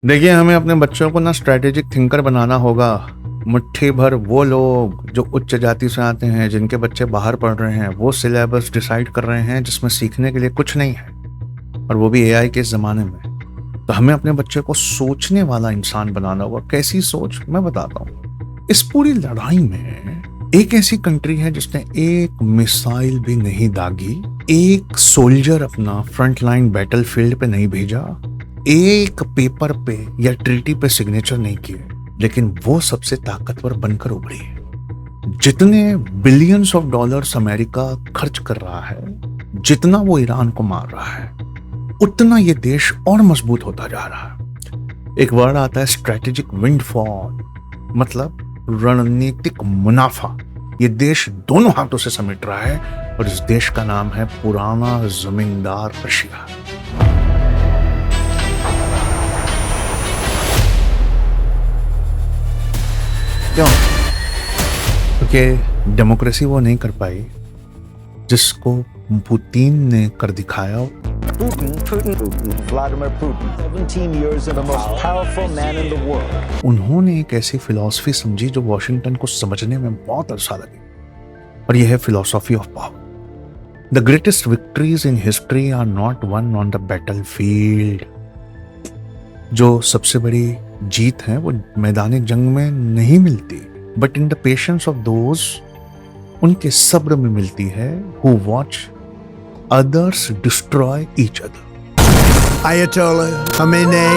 देखिए, हमें अपने बच्चों को ना स्ट्रैटेजिक थिंकर बनाना होगा। मुट्ठी भर वो लोग जो उच्च जाति से आते हैं, जिनके बच्चे बाहर पढ़ रहे हैं, वो सिलेबस डिसाइड कर रहे हैं जिसमें सीखने के लिए कुछ नहीं है, और वो भी एआई के ज़माने में। तो हमें अपने बच्चे को सोचने वाला इंसान बनाना होगा। कैसी सोच, मैं बताता हूँ। इस पूरी लड़ाई में एक ऐसी कंट्री है जिसने एक मिसाइल भी नहीं दागी, एक सोल्जर अपना फ्रंट लाइन बैटलफील्ड पे नहीं भेजा, एक पेपर पे या ट्रीटी पे सिग्नेचर नहीं किए, लेकिन वो सबसे ताकतवर बनकर उभरी है। जितने बिलियंस ऑफ डॉलर्स अमेरिका खर्च कर रहा है, जितना वो ईरान को मार रहा है, उतना ये देश और मजबूत होता जा रहा है। एक वर्ड आता है स्ट्रेटेजिक विंडफॉल, मतलब रणनीतिक मुनाफा। ये देश दोनों हाथों से समेट रहा है, और इस देश का नाम है पुराना जमींदार रशिया। क्यों? क्योंकि डेमोक्रेसी वो नहीं कर पाई जिसको पुतिन ने कर दिखाया। Vladimir Putin, 17 years and the most powerful man in the world. उन्होंने एक ऐसी फिलॉसफी समझी जो वॉशिंगटन को समझने में बहुत अरसा लगी, और यह है philosophy of power. The greatest victories in history are not won on the battlefield. जो सबसे बड़ी जीत है वो मैदान जंग में नहीं मिलती, but in the patience of those, उनके सब्र में मिलती है, who watch others destroy each other. Ayatollah Khamenei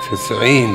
90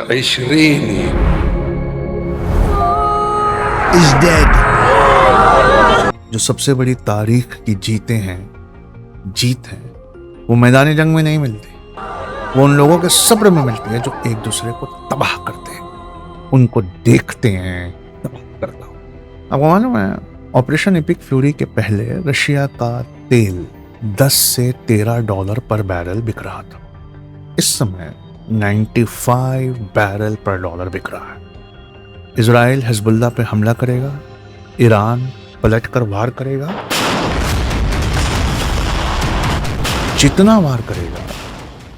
20 is dead. जो सबसे बड़ी तारीख की जीत है, वो मैदान जंग में नहीं मिलती, वो उन लोगों के सब्र में मिलती है जो एक दूसरे को तबाह करते हैं, उनको देखते हैं तबाह करता हूं। आपको मालूम है, ऑपरेशन एपिक फ्यूरी के पहले रशिया का तेल 10 से 13 डॉलर पर बैरल बिक रहा था। इस समय 95 बैरल पर डॉलर बिक रहा है। इजराइल हिजबुल्लाह पे हमला करेगा, ईरान पलटकर वार करेगा। जितना वार करेगा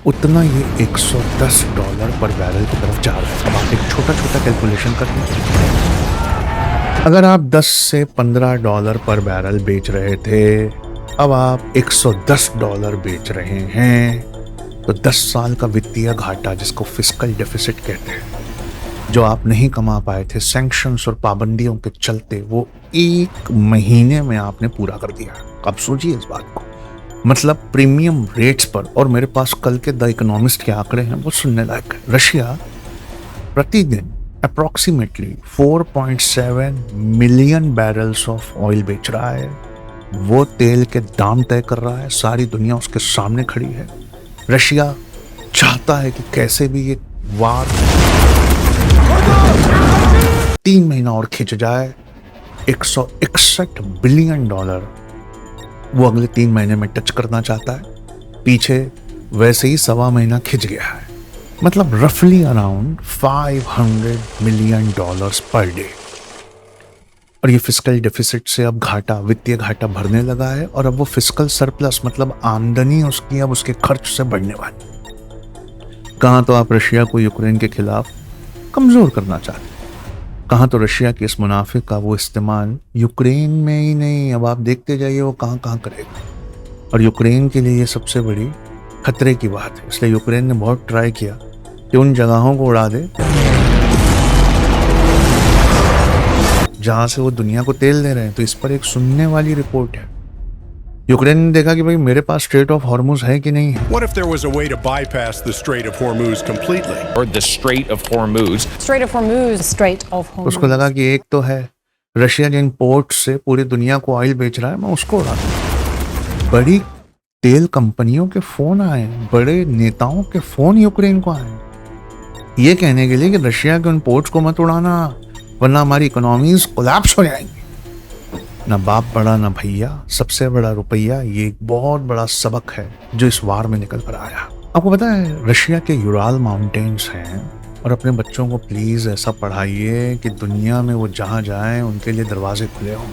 उतना ये 110 डॉलर पर बैरल की तरफ जा रहा है। अब आप एक छोटा छोटा कैलकुलेशन करते हैं। अगर आप 10 से 15 डॉलर पर बैरल बेच रहे थे, अब आप 110 डॉलर बेच रहे हैं, तो 10 साल का वित्तीय घाटा, जिसको फिस्कल डेफिसिट कहते हैं, जो आप नहीं कमा पाए थे सैंक्शंस और पाबंदियों के चलते, वो 1 महीने में आपने पूरा कर दिया। अब सोचिए इस बात को, मतलब प्रीमियम रेट्स पर। और मेरे पास कल के द इकोनॉमिस्ट के आंकड़े हैं, वो सुनने लायक है। रशिया प्रतिदिन approximately 4.7 million barrels of oil बेच रहा है। वो तेल के दाम तय कर रहा है, सारी दुनिया उसके सामने खड़ी है। रशिया चाहता है कि कैसे भी ये वार 3 महीना और खिंच जाए। 161 बिलियन डॉलर वो अगले 3 महीने में टच करना चाहता है। पीछे वैसे ही 1.25 महीना खिंच गया है, मतलब रफली around 500 million dollars per day. और ये फिस्कल डेफिसिट से अब घाटा, वित्तीय घाटा भरने लगा है, और अब वो फिस्कल सरप्लस, मतलब आमदनी उसकी अब उसके खर्च से बढ़ने वाली। कहाँ तो आप रशिया को यूक्रेन के खिलाफ कमजोर करना चाहते, कहाँ तो रशिया के इस मुनाफे का वो इस्तेमाल यूक्रेन में ही नहीं, अब आप देखते जाइए वो कहाँ कहाँ करेगा। और यूक्रेन के लिए ये सबसे बड़ी खतरे की बात है। इसलिए यूक्रेन ने बहुत ट्राई किया कि उन जगहों को उड़ा दे जहां से वो दुनिया को तेल दे रहे हैं। तो इस पर एक सुनने वाली रिपोर्ट है। यूक्रेन ने देखा कि भाई मेरे पास स्ट्रेट ऑफ हॉर्मुज है कि नहीं है। What if there was a way to bypass the Strait of Hormuz completely? Or the Strait of Hormuz. Strait of Hormuz. Strait of Hormuz. उसको लगा कि एक तो है रशिया जिन पोर्ट से पूरी दुनिया को ऑयल बेच रहा है, मैं उसको उड़ा दूं। बड़ी तेल कंपनियों के फोन आए, बड़े नेताओं के फोन यूक्रेन को आए, ये कहने के लिए कि रशिया के उन पोर्ट्स को मत उड़ाना, वरना हमारी इकोनॉमीज कोलैप्स हो जाएंगी। ना बाप बड़ा ना भैया, सबसे बड़ा रुपया। ये एक बहुत बड़ा सबक है जो इस वार में निकल कर आया। आपको पता है रशिया के यूराल माउंटेन्स हैं, और अपने बच्चों को प्लीज ऐसा पढ़ाइए कि दुनिया में वो जहाँ जाएं उनके लिए दरवाजे खुले हों।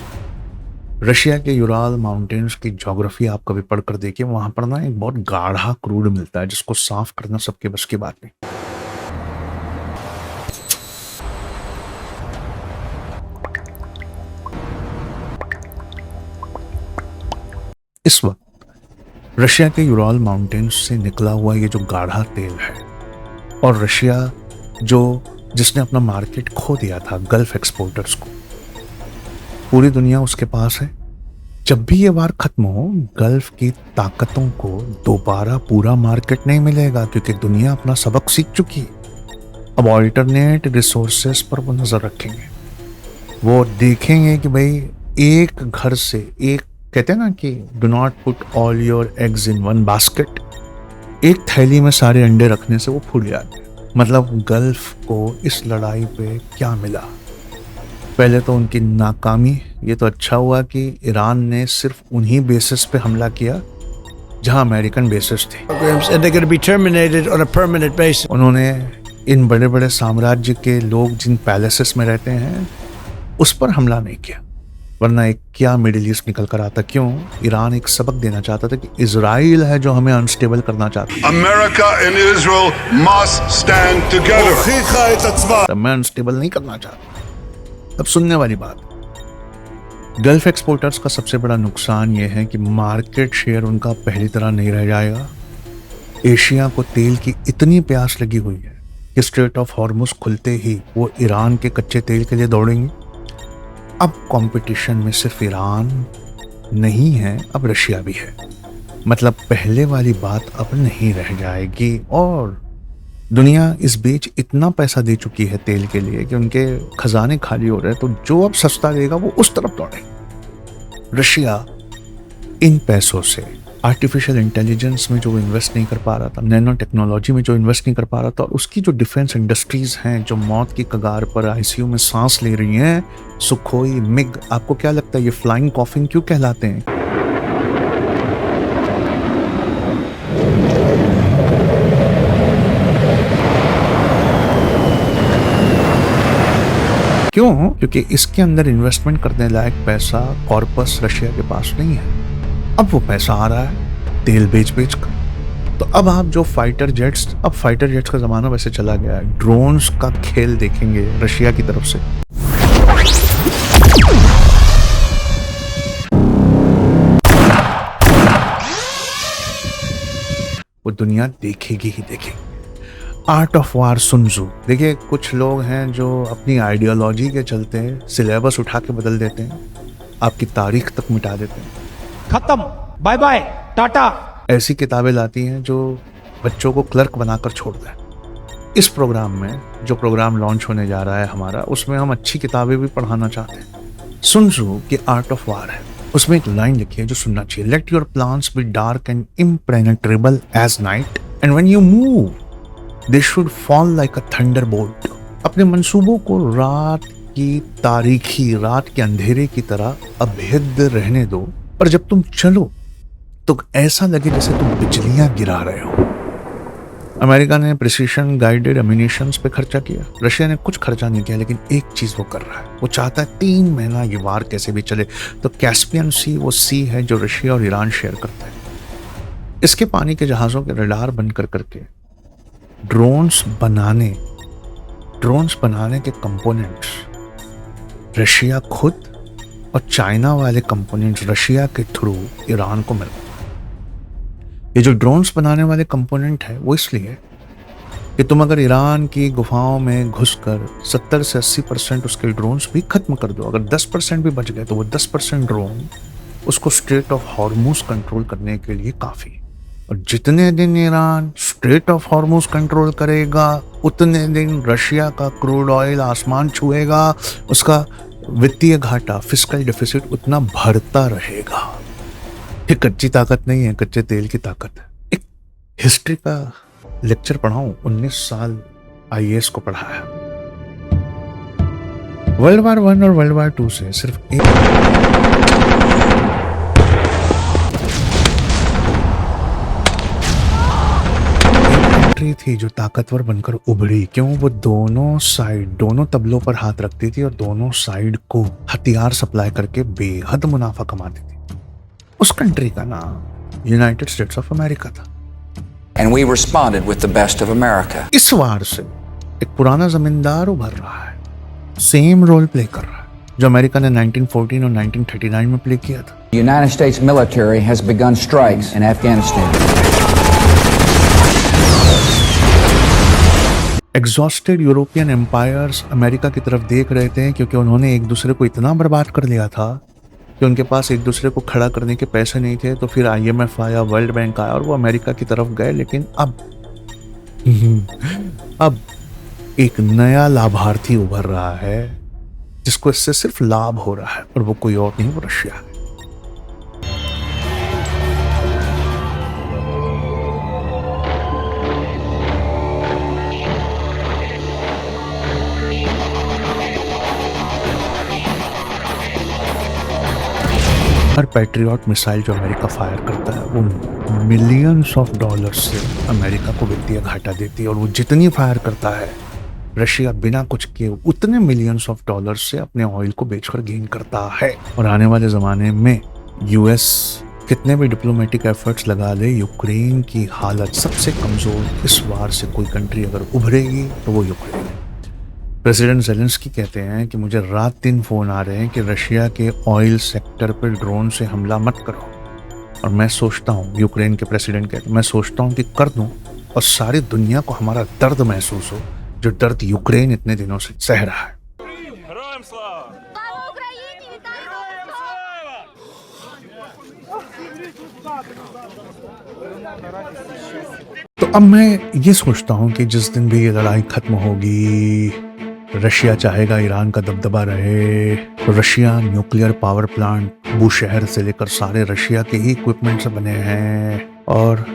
रशिया के यूराल माउंटेन्स की ज्योग्राफी आप कभी पढ़कर देखिए, वहां पर ना एक बहुत गाढ़ा क्रूड मिलता है जिसको साफ करना सबके बस की बात नहीं। इस वक्त रशिया के यूराल माउंटेन्स से निकला हुआ ये जो गाढ़ा तेल है, और रशिया जिसने अपना मार्केट खो दिया था गल्फ एक्सपोर्टर्स को, पूरी दुनिया उसके पास है। जब भी ये वार खत्म हो, गल्फ की ताकतों को दोबारा पूरा मार्केट नहीं मिलेगा, क्योंकि दुनिया अपना सबक सीख चुकी है। अब ऑल्टरनेट रिसोर्सेस पर वो नजर रखेंगे, वो देखेंगे कि भाई एक घर से एक, कहते हैं ना कि do not put all your eggs in one basket, एक थैली में सारे अंडे रखने से वो फूट जाते हैं। मतलब गल्फ को इस लड़ाई पे क्या मिला? पहले तो उनकी नाकामी। ये तो अच्छा हुआ कि ईरान ने सिर्फ उन्हीं बेसिस पे हमला किया जहां अमेरिकन बेसिस थे। And they're going to be terminated on a permanent basis. उन्होंने इन बड़े बड़े साम्राज्य के लोग जिन पैलेसेस में रहते हैं उस पर हमला नहीं किया, वरना एक क्या मिडिल ईस्ट निकल कर आता। क्यों? ईरान एक सबक देना चाहता था कि इजराइल है जो हमें अनस्टेबल करना चाहता है। America and Israel must stand together. मैं अनस्टेबल नहीं करना चाहता। अब सुनने वाली बात, गल्फ एक्सपोर्टर्स का सबसे बड़ा नुकसान यह है कि मार्केट शेयर उनका पहली तरह नहीं रह जाएगा। एशिया को तेल की इतनी प्यास लगी हुई है कि स्ट्रेट ऑफ हॉर्मुज खुलते ही वो ईरान के कच्चे तेल के लिए दौड़ेंगे। अब कंपटीशन में सिर्फ ईरान नहीं है, अब रशिया भी है। मतलब पहले वाली बात अब नहीं रह जाएगी, और दुनिया इस बीच इतना पैसा दे चुकी है तेल के लिए कि उनके खजाने खाली हो रहे हैं, तो जो अब सस्ता देगा वो उस तरफ दौड़े। रशिया इन पैसों से आर्टिफिशियल इंटेलिजेंस में जो इन्वेस्ट नहीं कर पा रहा था, नैनो टेक्नोलॉजी में जो इन्वेस्ट नहीं कर पा रहा था, और उसकी जो डिफेंस इंडस्ट्रीज हैं जो मौत की कगार पर आईसीयू में सांस ले रही हैं, सुखोई, मिग, आपको क्या लगता है ये फ्लाइंग कॉफिन क्यों कहलाते हैं? क्यों? क्योंकि इसके अंदर इन्वेस्टमेंट करने लायक पैसा कॉर्पस रशिया के पास नहीं है। अब वो पैसा आ रहा है तेल बेच कर। तो अब आप जो फाइटर जेट्स, अब फाइटर जेट्स का जमाना वैसे चला गया है, ड्रोन्स का खेल देखेंगे रशिया की तरफ से। वो दुनिया देखेगी ही देखेगी। Art of war soon Tzu. देखिए, कुछ लोग हैं जो अपनी आइडियोलॉजी के चलते सिलेबस उठा के बदल देते हैं, आपकी तारीख तक मिटा देते हैं। खत्म, बाय बाय, टाटा। ऐसी किताबें लाती हैं जो बच्चों को क्लर्क बनाकर छोड़ दें। इस प्रोग्राम में, जो प्रोग्राम लॉन्च होने जा रहा है हमारा, उसमें हम अच्छी किताबें भी पढ़ाना चाहते हैं। सुन त्सू की आर्ट ऑफ वार है, उसमें एक लाइन लिखी है जो सुनना चाहिए। Let your plans be dark and impenetrable as night, and when you move they should fall like a thunderbolt. अपने मंसूबों को रात की तारीखी, रात के अंधेरे की तरह अभेद्य रहने दो, और जब तुम चलो तो ऐसा लगे जैसे तुम बिजलियां गिरा रहे हो। अमेरिका ने प्रिसीशन गाइडेड एम्यूनिशंस पे खर्चा किया, रशिया ने कुछ खर्चा नहीं किया, लेकिन एक चीज वो कर रहा है, वो चाहता है 3 महीना ये वार कैसे भी चले। तो कैस्पियन सी वो सी है जो रशिया और ईरान शेयर करते हैं। इसके पानी के जहाजों के रडार बंद कर करके ड्रोन्स बनाने के कंपोनेंट्स रशिया खुद और चाइना वाले कंपोनेंट्स रशिया के थ्रू ईरान को मिल। ये जो ड्रोन्स बनाने वाले कंपोनेंट है वो इसलिए कि तुम अगर ईरान की गुफाओं में घुसकर 70 से 80% उसके ड्रोन्स भी खत्म कर दो, अगर 10% भी बच गए तो वो 10% ड्रोन उसको स्ट्रेट ऑफ हॉर्मुज कंट्रोल करने के लिए काफी। और जितने दिन Iran straight of Hormuz control करेगा, उतने दिन रशिया का क्रूड ऑयल आसमान छुएगा, उसका वित्तीय घाटा, फिस्कल डेफिसिट उतना बढ़ता रहेगा। ये कच्ची ताकत नहीं है, कच्चे तेल की ताकत है। एक हिस्ट्री का लेक्चर पढ़ाऊं, 19 साल आईएएस को पढ़ाया। वर्ल्ड वार 1 और वर्ल्ड वार 2 से सिर्फ एक कंट्री थी जो ताकतवर बनकर उभरी। क्यों? वो दोनों साइड, दोनों तबलों पर हाथ रखती थी और दोनों साइड को हथियार सप्लाई करके बेहद मुनाफा कमाती थी। उस कंट्री का नाम यूनाइटेड स्टेट्स ऑफ अमेरिका था। And we responded with the best of America. इस वार से एक पुराना जमींदार उभर रहा है, सेम रोल प्ले कर रहा है जो अमेरिका ने 1914 और 1939 में प्ले किया था। The United States military has begun strikes in Afghanistan. Exhausted European empires America की तरफ देख रहे थे क्योंकि उन्होंने एक दूसरे को इतना बर्बाद कर लिया था कि उनके पास एक दूसरे को खड़ा करने के पैसे नहीं थे। तो फिर IMF आया, वर्ल्ड बैंक आया और वो अमेरिका की तरफ गए। लेकिन अब एक नया लाभार्थी उभर रहा है जिसको इससे सिर्फ लाभ हो रहा है और वो कोई और नहीं, वो रशिया है। हर पैट्रियट मिसाइल जो अमेरिका फायर करता है वो मिलियंस ऑफ डॉलर्स से अमेरिका को वित्तीय घाटा देती है और वो जितनी फायर करता है रशिया बिना कुछ किए उतने मिलियंस ऑफ डॉलर्स से अपने ऑयल को बेचकर गेन करता है। और आने वाले ज़माने में US कितने भी डिप्लोमेटिक एफर्ट्स लगा ले, यूक्रेन की हालत सबसे कमज़ोर। इस वार से कोई कंट्री अगर उभरेगी तो वो यूक्रेन है। प्रेसिडेंट ज़ेलेंस्की कहते हैं कि मुझे रात दिन फ़ोन आ रहे हैं कि रशिया के ऑयल सेक्टर पर ड्रोन से हमला मत करो। और मैं सोचता हूँ, यूक्रेन के प्रेसिडेंट कहते हैं, मैं सोचता हूँ कि कर दूँ और सारी दुनिया को हमारा दर्द महसूस हो, जो दर्द यूक्रेन इतने दिनों से सह रहा है। तो अब मैं ये सोचता हूँ कि जिस दिन भी ये लड़ाई खत्म होगी, रशिया चाहेगा ईरान का दबदबा रहे, तो Russia nuclear power plant Bushehr से लेकर सारे रशिया के ही इक्विपमेंट से बने हैं और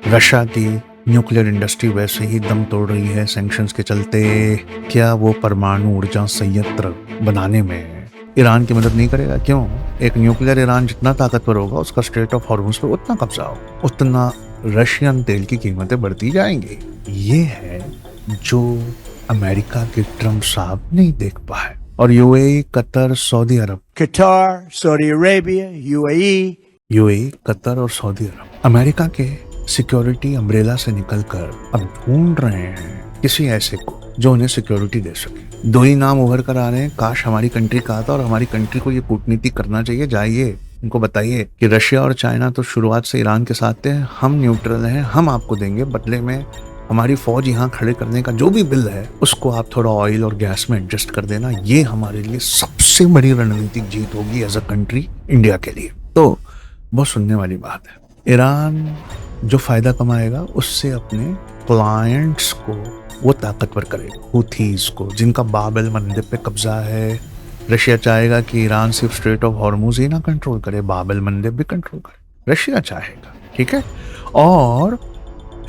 रशिया की न्यूक्लियर इंडस्ट्री वैसे ही दम तोड़ रही है सैंक्शंस के चलते। क्या वो परमाणु ऊर्जा संयंत्र बनाने में ईरान की मदद नहीं करेगा? क्यों? एक न्यूक्लियर ईरान जितना ताकतवर होगा उसका स्ट्रेट ऑफ हॉर्मुज पर उतना कब्जा हो, उतना रशियन तेल की कीमतें बढ़ती जाएंगी। ये है जो अमेरिका के ट्रम्प साहब नहीं देख पाए। और UAE, कतर, सऊदी अरब, Qatar, Saudi Arabia, UAE, Qatar और सऊदी अरब अमेरिका के सिक्योरिटी अम्ब्रेला से निकलकर अब ढूंढ रहे हैं किसी ऐसे को जो उन्हें सिक्योरिटी दे सके। दो ही नाम उभर कर आ रहे हैं, काश हमारी कंट्री का आता और हमारी कंट्री को ये कूटनीति करना चाहिए। जाइए इनको बताइए कि रशिया और चाइना तो शुरुआत से ईरान के साथ थे, हम न्यूट्रल हैं, हम आपको देंगे बदले में हमारी फौज यहाँ खड़े करने का जो भी बिल है उसको आप थोड़ा ऑयल और गैस में एडजस्ट कर देना। ये हमारे लिए सबसे बड़ी रणनीतिक जीत होगी एज अ कंट्री, इंडिया के लिए। तो बहुत सुनने वाली बात है। ईरान जो फायदा कमाएगा उससे अपने क्लाइंट्स को वो ताकतवर करेगा, हुथीज को जिनका बाब-एल मंदेब पे कब्जा है। रशिया चाहेगा कि ईरान सिर्फ स्ट्रेट ऑफ हॉर्मुज ही ना कंट्रोल करे, बाब-एल मंदेब भी कंट्रोल करे, रशिया चाहेगा, ठीक है। और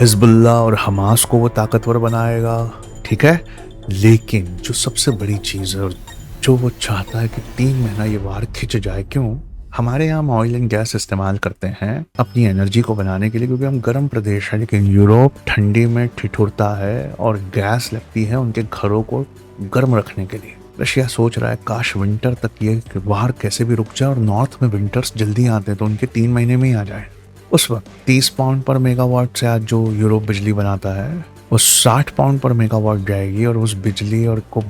हिजबुल्ला और हमास को वो ताकतवर बनाएगा, ठीक है। लेकिन जो सबसे बड़ी चीज़ है और जो वो चाहता है कि 3 महीना ये वार खिंच जाए। क्यों? हमारे यहाँ ऑयल एंड गैस इस्तेमाल करते हैं अपनी एनर्जी को बनाने के लिए क्योंकि हम गर्म प्रदेश है, लेकिन यूरोप ठंडी में ठिठुरता है और गैस लगती है उनके घरों को गर्म रखने के लिए। रशिया सोच रहा है काश विंटर तक ये वार कैसे भी रुक जाए और नॉर्थ में विंटर्स जल्दी आते हैं तो उनके 3 महीने में ही आ जाए। उस वक्त 30 पाउंड पर मेगावाट से आज जो यूरोप बिजली बनाता है वो 60 पाउंड पर मेगावाट जाएगी और उस बिजली और को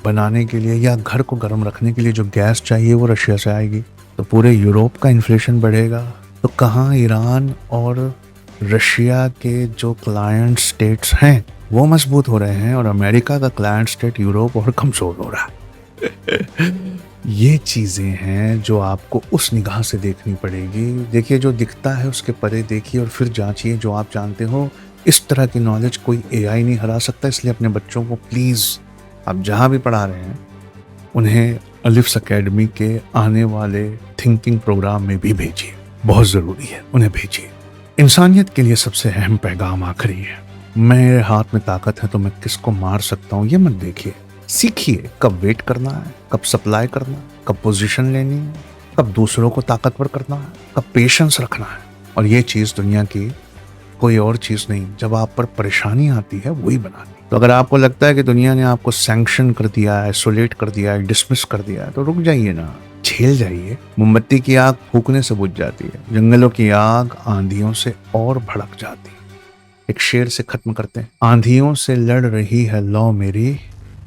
बनाने के लिए या घर को गर्म रखने के लिए जो गैस चाहिए वो रशिया से आएगी। तो पूरे यूरोप का इन्फ्लेशन बढ़ेगा। तो कहाँ ईरान और रशिया के जो क्लाइंट स्टेट्स हैं वो मजबूत हो रहे हैं और अमेरिका का क्लाइंट स्टेट यूरोप और कमजोर हो रहा है। ये चीज़ें हैं जो आपको उस निगाह से देखनी पड़ेगी। देखिए, जो दिखता है उसके परे देखिए और फिर जांचिए जो आप जानते हो। इस तरह की नॉलेज कोई AI नहीं हरा सकता, इसलिए अपने बच्चों को प्लीज़ आप जहाँ भी पढ़ा रहे हैं उन्हें अलिफ्स एकेडमी के आने वाले थिंकिंग प्रोग्राम में भी भेजिए, बहुत ज़रूरी है, उन्हें भेजिए। इंसानियत के लिए सबसे अहम पैगाम आखिरी है, मेरे हाथ में ताकत है तो मैं किसको मार सकता हूँ ये मत देखिए। सीखिए कब वेट करना है, कब सप्लाई करना है, कब पोजीशन लेनी है, कब दूसरों को ताकतवर करना है, कब पेशेंस रखना है। और ये चीज़ दुनिया की कोई और चीज नहीं। जब आप पर परेशानी आती है वही बनानी। तो अगर आपको लगता है कि दुनिया ने आपको सैंक्शन कर दिया है, आइसोलेट कर दिया है, डिसमिस कर दिया है, तो रुक जाइए ना, झेल जाइए। मोमबत्ती की आग फूकने से बुझ जाती है, जंगलों की आग आंधियों से और भड़क जाती है। एक शेर से खत्म करते हैं। आंधियों से लड़ रही है लौ मेरी,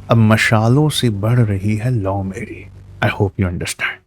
अब मशालों से बढ़ रही है लौ मेरी। I hope you understand.